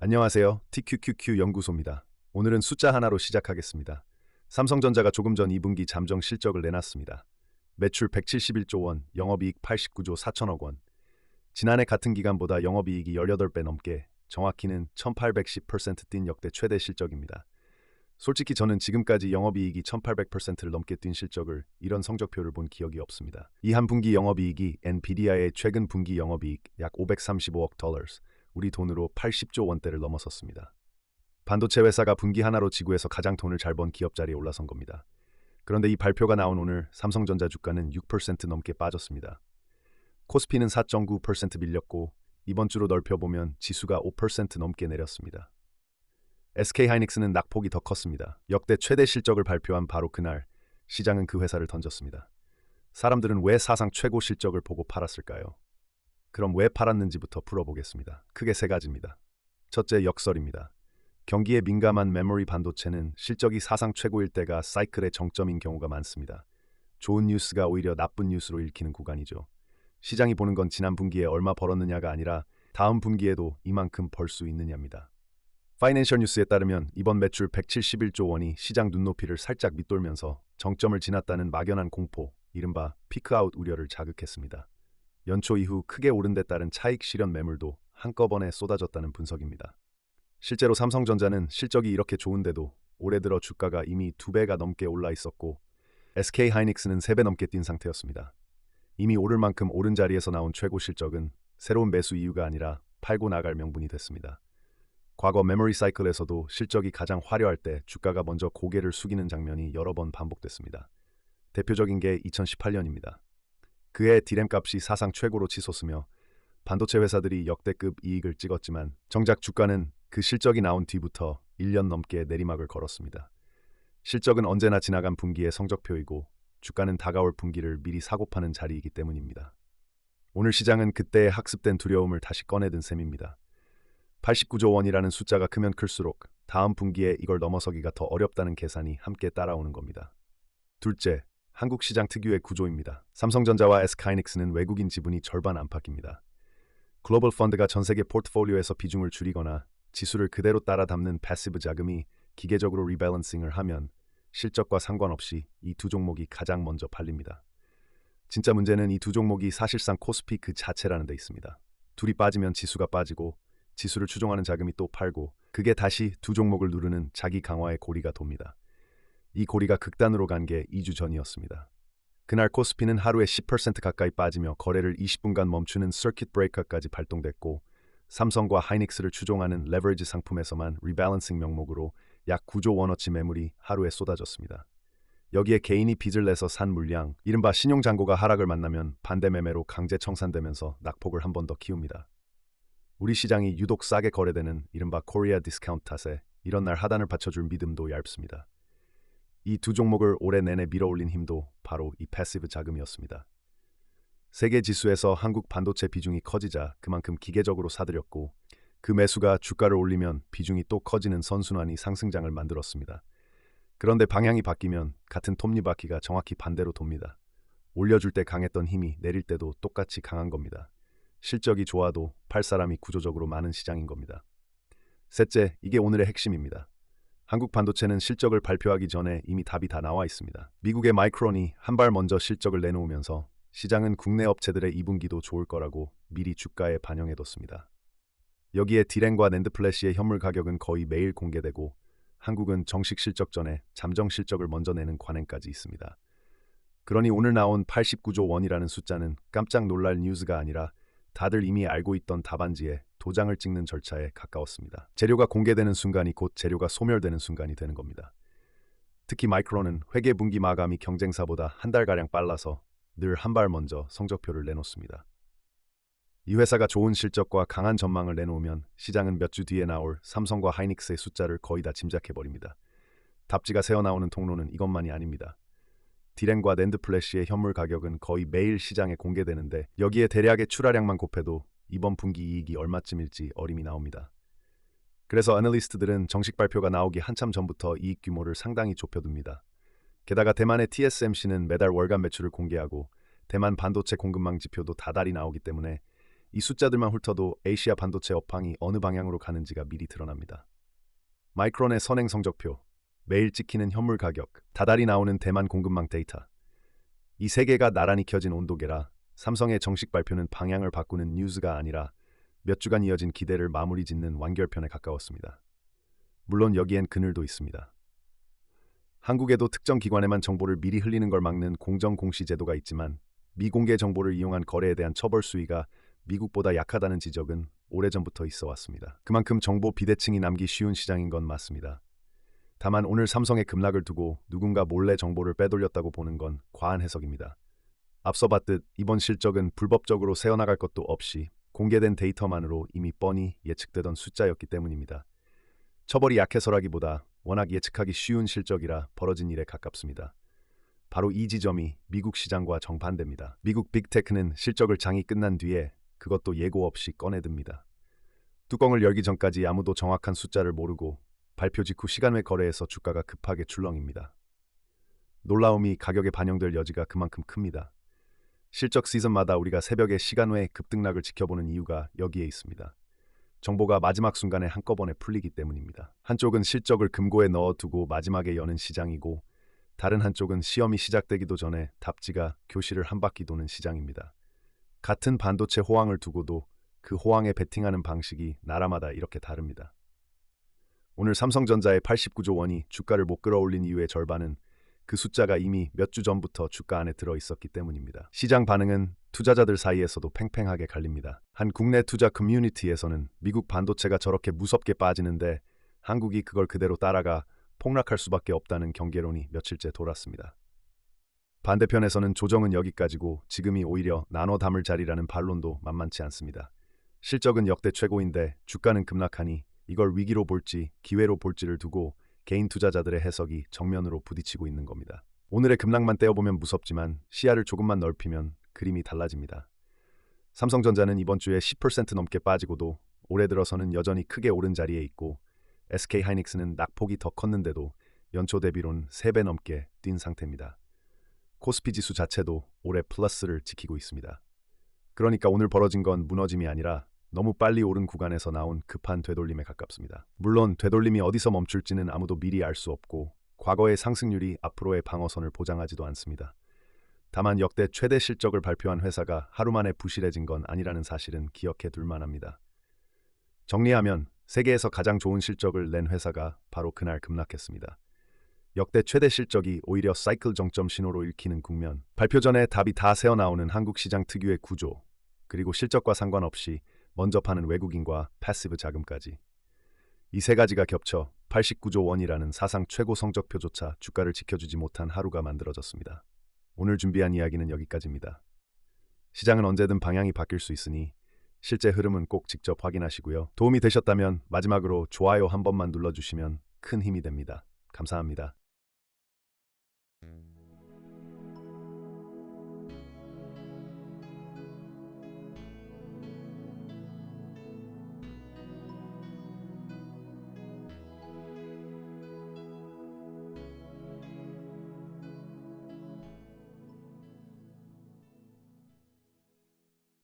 안녕하세요. TQQQ 연구소입니다. 오늘은 숫자 하나로 시작하겠습니다. 삼성전자가 조금 전 2분기 잠정 실적을 내놨습니다. 매출 171조 원, 영업이익 89조 4천억 원. 지난해 같은 기간보다 영업이익이 18배 넘게, 정확히는 1810% 뛴 역대 최대 실적입니다. 솔직히 저는 지금까지 영업이익이 1800%를 넘게 뛴 실적을 이런 성적표를 본 기억이 없습니다. 이 한 분기 영업이익이 엔비디아의 최근 분기 영업이익 약 535억 달러, 우리 돈으로 80조 원대를 넘어섰습니다. 반도체 회사가 분기 하나로 지구에서 가장 돈을 잘 번 기업 자리에 올라선 겁니다. 그런데 이 발표가 나온 오늘 삼성전자 주가는 6% 넘게 빠졌습니다. 코스피는 4.9% 밀렸고 이번 주로 넓혀보면 지수가 5% 넘게 내렸습니다. SK하이닉스는 낙폭이 더 컸습니다. 역대 최대 실적을 발표한 바로 그날 시장은 그 회사를 던졌습니다. 사람들은 왜 사상 최고 실적을 보고 팔았을까요? 그럼 왜 팔았는지부터 풀어보겠습니다. 크게 세 가지입니다. 첫째, 역설입니다. 경기에 민감한 메모리 반도체는 실적이 사상 최고일 때가 사이클의 정점인 경우가 많습니다. 좋은 뉴스가 오히려 나쁜 뉴스로 읽히는 구간이죠. 시장이 보는 건 지난 분기에 얼마 벌었느냐가 아니라 다음 분기에도 이만큼 벌 수 있느냐입니다. 파이낸셜 뉴스에 따르면 이번 매출 171조 원이 시장 눈높이를 살짝 밑돌면서 정점을 지났다는 막연한 공포, 이른바 피크아웃 우려를 자극했습니다. 연초 이후 크게 오른 데 따른 차익 실현 매물도 한꺼번에 쏟아졌다는 분석입니다. 실제로 삼성전자는 실적이 이렇게 좋은데도 올해 들어 주가가 이미 2배가 넘게 올라 있었고 SK하이닉스는 3배 넘게 뛴 상태였습니다. 이미 오를 만큼 오른 자리에서 나온 최고 실적은 새로운 매수 이유가 아니라 팔고 나갈 명분이 됐습니다. 과거 메모리 사이클에서도 실적이 가장 화려할 때 주가가 먼저 고개를 숙이는 장면이 여러 번 반복됐습니다. 대표적인 게 2018년입니다. 그해 디램 값이 사상 최고로 치솟으며 반도체 회사들이 역대급 이익을 찍었지만 정작 주가는 그 실적이 나온 뒤부터 1년 넘게 내리막을 걸었습니다. 실적은 언제나 지나간 분기의 성적표이고 주가는 다가올 분기를 미리 사고 파는 자리이기 때문입니다. 오늘 시장은 그때의 학습된 두려움을 다시 꺼내든 셈입니다. 89조 원이라는 숫자가 크면 클수록 다음 분기에 이걸 넘어서기가 더 어렵다는 계산이 함께 따라오는 겁니다. 둘째, 한국 시장 특유의 구조입니다. 삼성전자와 SK하이닉스는 외국인 지분이 절반 안팎입니다. 글로벌 펀드가 전 세계 포트폴리오에서 비중을 줄이거나 지수를 그대로 따라 담는 패시브 자금이 기계적으로 리밸런싱을 하면 실적과 상관없이 이 두 종목이 가장 먼저 팔립니다. 진짜 문제는 이 두 종목이 사실상 코스피 그 자체라는 데 있습니다. 둘이 빠지면 지수가 빠지고 지수를 추종하는 자금이 또 팔고 그게 다시 두 종목을 누르는 자기 강화의 고리가 돕니다. 이 고리가 극단으로 간 게 2주 전이었습니다. 그날 코스피는 하루에 10% 가까이 빠지며 거래를 20분간 멈추는 서킷 브레이커까지 발동됐고 삼성과 하이닉스를 추종하는 레버리지 상품에서만 리밸런싱 명목으로 약 9조 원어치 매물이 하루에 쏟아졌습니다. 여기에 개인이 빚을 내서 산 물량, 이른바 신용잔고가 하락을 만나면 반대 매매로 강제 청산되면서 낙폭을 한 번 더 키웁니다. 우리 시장이 유독 싸게 거래되는 이른바 코리아 디스카운트 탓에 이런 날 하단을 받쳐줄 믿음도 얇습니다. 이 두 종목을 올해 내내 밀어올린 힘도 바로 이 패시브 자금이었습니다. 세계 지수에서 한국 반도체 비중이 커지자 그만큼 기계적으로 사들였고 그 매수가 주가를 올리면 비중이 또 커지는 선순환이 상승장을 만들었습니다. 그런데 방향이 바뀌면 같은 톱니바퀴가 정확히 반대로 돕니다. 올려줄 때 강했던 힘이 내릴 때도 똑같이 강한 겁니다. 실적이 좋아도 팔 사람이 구조적으로 많은 시장인 겁니다. 셋째, 이게 오늘의 핵심입니다. 한국 반도체는 실적을 발표하기 전에 이미 답이 다 나와 있습니다. 미국의 마이크론이 한 발 먼저 실적을 내놓으면서 시장은 국내 업체들의 2분기도 좋을 거라고 미리 주가에 반영해뒀습니다. 여기에 디램과 낸드 플래시의 현물 가격은 거의 매일 공개되고 한국은 정식 실적 전에 잠정 실적을 먼저 내는 관행까지 있습니다. 그러니 오늘 나온 89조 원이라는 숫자는 깜짝 놀랄 뉴스가 아니라 다들 이미 알고 있던 답안지에 도장을 찍는 절차에 가까웠습니다. 재료가 공개되는 순간이 곧 재료가 소멸되는 순간이 되는 겁니다. 특히 마이크론은 회계 분기 마감이 경쟁사보다 한 달가량 빨라서 늘 한 발 먼저 성적표를 내놓습니다. 이 회사가 좋은 실적과 강한 전망을 내놓으면 시장은 몇 주 뒤에 나올 삼성과 하이닉스의 숫자를 거의 다 짐작해버립니다. 답지가 새어나오는 통로는 이것만이 아닙니다. 디램과 낸드 플래시의 현물 가격은 거의 매일 시장에 공개되는데 여기에 대략의 출하량만 곱해도 이번 분기 이익이 얼마쯤일지 어림이 나옵니다. 그래서 애널리스트들은 정식 발표가 나오기 한참 전부터 이익 규모를 상당히 좁혀둡니다. 게다가 대만의 TSMC는 매달 월간 매출을 공개하고 대만 반도체 공급망 지표도 다달이 나오기 때문에 이 숫자들만 훑어도 아시아 반도체 업황이 어느 방향으로 가는지가 미리 드러납니다. 마이크론의 선행 성적표, 매일 찍히는 현물 가격, 다달이 나오는 대만 공급망 데이터. 이 세 개가 나란히 켜진 온도계라 삼성의 정식 발표는 방향을 바꾸는 뉴스가 아니라 몇 주간 이어진 기대를 마무리 짓는 완결편에 가까웠습니다. 물론 여기엔 그늘도 있습니다. 한국에도 특정 기관에만 정보를 미리 흘리는 걸 막는 공정공시 제도가 있지만 미공개 정보를 이용한 거래에 대한 처벌 수위가 미국보다 약하다는 지적은 오래전부터 있어 왔습니다. 그만큼 정보 비대칭이 남기 쉬운 시장인 건 맞습니다. 다만 오늘 삼성의 급락을 두고 누군가 몰래 정보를 빼돌렸다고 보는 건 과한 해석입니다. 앞서 봤듯 이번 실적은 불법적으로 새어나갈 것도 없이 공개된 데이터만으로 이미 뻔히 예측되던 숫자였기 때문입니다. 처벌이 약해서라기보다 워낙 예측하기 쉬운 실적이라 벌어진 일에 가깝습니다. 바로 이 지점이 미국 시장과 정반대입니다. 미국 빅테크는 실적을 장이 끝난 뒤에 그것도 예고 없이 꺼내듭니다. 뚜껑을 열기 전까지 아무도 정확한 숫자를 모르고 발표 직후 시간 외 거래에서 주가가 급하게 출렁입니다. 놀라움이 가격에 반영될 여지가 그만큼 큽니다. 실적 시즌마다 우리가 새벽에 시간 외 급등락을 지켜보는 이유가 여기에 있습니다. 정보가 마지막 순간에 한꺼번에 풀리기 때문입니다. 한쪽은 실적을 금고에 넣어두고 마지막에 여는 시장이고 다른 한쪽은 시험이 시작되기도 전에 답지가 교실을 한 바퀴 도는 시장입니다. 같은 반도체 호황을 두고도 그 호황에 베팅하는 방식이 나라마다 이렇게 다릅니다. 오늘 삼성전자의 89조 원이 주가를 못 끌어올린 이유의 절반은 그 숫자가 이미 몇 주 전부터 주가 안에 들어 있었기 때문입니다. 시장 반응은 투자자들 사이에서도 팽팽하게 갈립니다. 한 국내 투자 커뮤니티에서는 미국 반도체가 저렇게 무섭게 빠지는데 한국이 그걸 그대로 따라가 폭락할 수밖에 없다는 경계론이 며칠째 돌았습니다. 반대편에서는 조정은 여기까지고 지금이 오히려 나눠 담을 자리라는 반론도 만만치 않습니다. 실적은 역대 최고인데 주가는 급락하니 이걸 위기로 볼지 기회로 볼지를 두고 개인 투자자들의 해석이 정면으로 부딪히고 있는 겁니다. 오늘의 급락만 떼어보면 무섭지만 시야를 조금만 넓히면 그림이 달라집니다. 삼성전자는 이번 주에 10% 넘게 빠지고도 올해 들어서는 여전히 크게 오른 자리에 있고 SK하이닉스는 낙폭이 더 컸는데도 연초 대비론 3배 넘게 뛴 상태입니다. 코스피 지수 자체도 올해 플러스를 지키고 있습니다. 그러니까 오늘 벌어진 건 무너짐이 아니라 너무 빨리 오른 구간에서 나온 급한 되돌림에 가깝습니다. 물론 되돌림이 어디서 멈출지는 아무도 미리 알 수 없고 과거의 상승률이 앞으로의 방어선을 보장하지도 않습니다. 다만 역대 최대 실적을 발표한 회사가 하루 만에 부실해진 건 아니라는 사실은 기억해 둘 만합니다. 정리하면 세계에서 가장 좋은 실적을 낸 회사가 바로 그날 급락했습니다. 역대 최대 실적이 오히려 사이클 정점 신호로 읽히는 국면, 발표 전에 답이 다 새어나오는 한국 시장 특유의 구조, 그리고 실적과 상관없이 먼저 파는 외국인과 패시브 자금까지. 이 세 가지가 겹쳐 89조 원이라는 사상 최고 성적표조차 주가를 지켜주지 못한 하루가 만들어졌습니다. 오늘 준비한 이야기는 여기까지입니다. 시장은 언제든 방향이 바뀔 수 있으니 실제 흐름은 꼭 직접 확인하시고요. 도움이 되셨다면 마지막으로 좋아요 한 번만 눌러주시면 큰 힘이 됩니다. 감사합니다.